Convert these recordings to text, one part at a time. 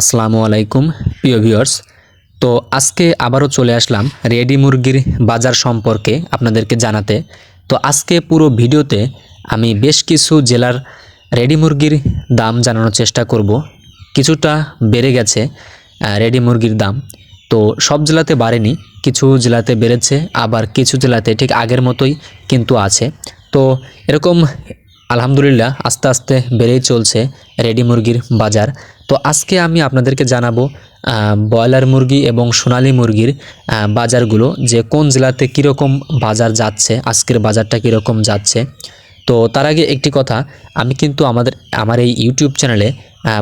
আসসালামু আলাইকুম প্রিয় ভিউয়ার্স। তো আজকে আবারও চলে আসলাম রেডি মুরগির বাজার সম্পর্কে আপনাদেরকে জানাতে। তো আজকে পুরো ভিডিওতে আমি বেশ কিছু জেলার রেডি মুরগির দাম জানানোর চেষ্টা করব। কিছুটা বেড়ে গেছে রেডি মুরগির দাম। তো সব জেলাতে বাড়েনি, কিছু জেলাতে বেড়েছে, আবার কিছু জেলাতে ঠিক আগের মতোই কিন্তু আছে। তো এরকম আলহামদুলিল্লাহ আস্তে আস্তে বেড়েই চলছে রেডি মুরগির বাজার। তো আজকে আমি আপনাদেরকে জানাবো ব্রয়লার মুরগি এবং সোনালী মুরগির বাজারগুলো, যে কোন জেলাতে কীরকম বাজার যাচ্ছে, আজকের বাজারটা কীরকম যাচ্ছে। তো তার আগে একটি কথা, আমি কিন্তু আমার এই ইউটিউব চ্যানেলে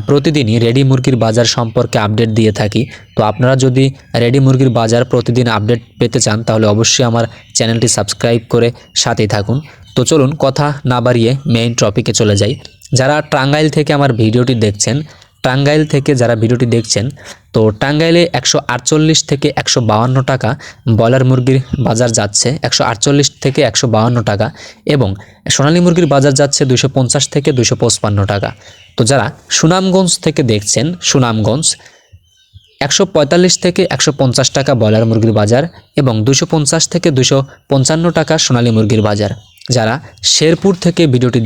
প্রতিদিনই রেডি মুরগির বাজার সম্পর্কে আপডেট দিয়ে থাকি। তো আপনারা যদি রেডি মুরগির বাজার প্রতিদিন আপডেট পেতে চান তাহলে অবশ্যই আমার চ্যানেলটি সাবস্ক্রাইব করে সাথেই থাকুন। তো চলুন কথা না বাড়িয়ে মেইন টপিকে চলে যাই। যারা টাঙ্গাইল থেকে আমার ভিডিওটি দেখছেন, তো টাঙ্গাইলে 148 থেকে 152 টাকা ব্রয়লার মুরগির বাজার যাচ্ছে, 148 থেকে 152 টাকা, এবং সোনালী মুরগির বাজার যাচ্ছে 250 থেকে 255 টাকা। তো যারা সুনামগঞ্জ থেকে দেখছেন, সুনামগঞ্জ 145 থেকে 150 টাকা ব্রয়লার মুরগির বাজার এবং 250 থেকে 255 টাকা সোনালী মুরগির বাজার। যারা শেরপুর থেকে ভিডিওটি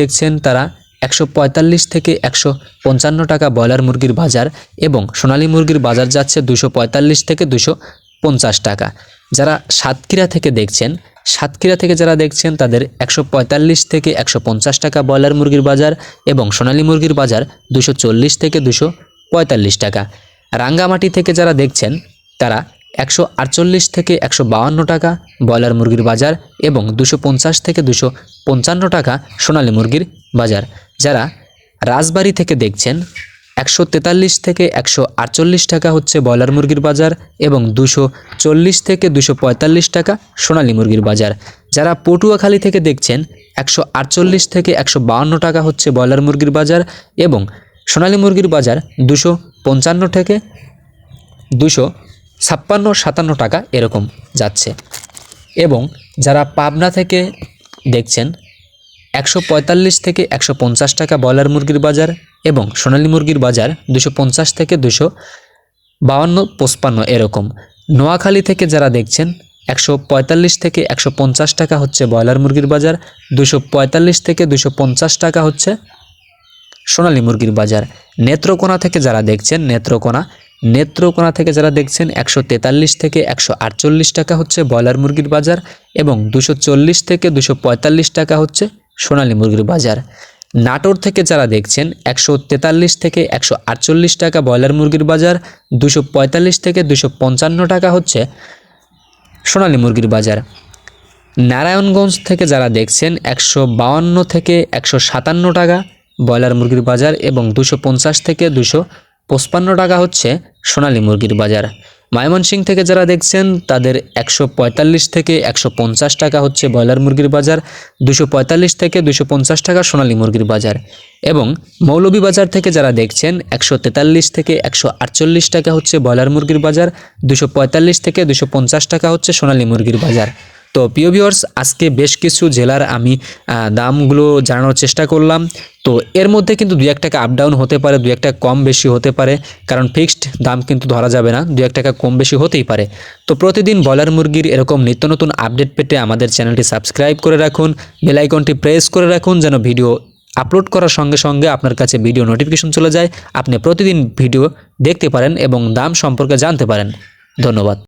দেখছেন, তারা 145 থেকে 155 টাকা ব্রয়লার মুরগির বাজার এবং সোনালী মুরগির বাজার যাচ্ছে 245 থেকে 250 টাকা। যারা সাতক্ষীরা থেকে যারা দেখছেন তাদের 145 থেকে 150 টাকা ব্রয়লার মুরগির বাজার এবং সোনালী মুরগির বাজার 240 থেকে 245 টাকা। রাঙ্গামাটি থেকে যারা দেখছেন তারা 148 থেকে 152 টাকা ব্রয়লার মুরগির বাজার এবং 250 থেকে 255 টাকা সোনালী মুরগির বাজার। যারা রাজবাড়ী থেকে দেখছেন 143 থেকে 148 টাকা হচ্ছে ব্রয়লার মুরগির বাজার এবং 240 থেকে 245 টাকা সোনালী মুরগির বাজার। যারা পটুয়াখালী থেকে দেখছেন 148 থেকে 152 টাকা হচ্ছে ব্রয়লার মুরগির বাজার এবং সোনালী মুরগির বাজার 255 থেকে 256-57 টাকা এরকম যাচ্ছে। এবং যারা পাবনা থেকে দেখছেন 145 থেকে 150 টাকা ব্রয়লার মুরগির বাজার এবং সোনালী মুরগির বাজার 250 থেকে 252-55 এরকম। নোয়াখালী থেকে যারা দেখছেন 145 থেকে 150 টাকা হচ্ছে ব্রয়লার মুরগির বাজার, 245 থেকে 250 টাকা হচ্ছে সোনালী মুরগির বাজার। নেত্রকোনা থেকে যারা দেখছেন 143 থেকে 148 টাকা হচ্ছে ব্রয়লার মুরগির বাজার এবং 240 থেকে 245 টাকা হচ্ছে সোনালী মুরগির বাজার। নাটোর থেকে যারা দেখছেন 143 থেকে 148 টাকা ব্রয়লার মুরগির বাজার, 245 থেকে 255 টাকা হচ্ছে সোনালী মুরগির বাজার। নারায়ণগঞ্জ থেকে যারা দেখছেন 152 থেকে 157 টাকা ব্রয়লার মুরগির বাজার এবং 250 থেকে 255 টাকা হচ্ছে সোনালী মুরগির বাজার। ময়মনসিংহ থেকে যারা দেখছেন তাদের 145 থেকে 150 টাকা হচ্ছে ব্রয়লার মুরগির বাজার, 245 থেকে 250 টাকা সোনালী মুরগির বাজার। এবং মৌলভীবাজার থেকে যারা দেখছেন 143 থেকে 148 টাকা হচ্ছে ব্রয়লার মুরগির বাজার, 245 থেকে 250 টাকা হচ্ছে সোনালী মুরগির বাজার। তো প্রিয় ভিউয়ার্স, আজকে বেশ কিছু জেলার আমি দামগুলো জানানোর চেষ্টা করলাম। তো এর মধ্যে কিন্তু 2-1 টাকা আপ ডাউন হতে পারে, 2-1 টাকা কম বেশি হতে পারে, কারণ ফিক্সড দাম কিন্তু ধরা যাবে না, 2-1 টাকা কম বেশি হতেই পারে। তো প্রতিদিন ব্রয়লার মুরগির এরকম নিত্য নতুন আপডেট পেতে আমাদের চ্যানেলটি সাবস্ক্রাইব করে রাখুন, বেল আইকনটি প্রেস করে রাখুন যেন ভিডিও আপলোড করার সঙ্গে সঙ্গে আপনার কাছে ভিডিও নোটিফিকেশন চলে যায়, আপনি প্রতিদিন ভিডিও দেখতে পারেন এবং দাম সম্পর্কে জানতে পারেন। ধন্যবাদ।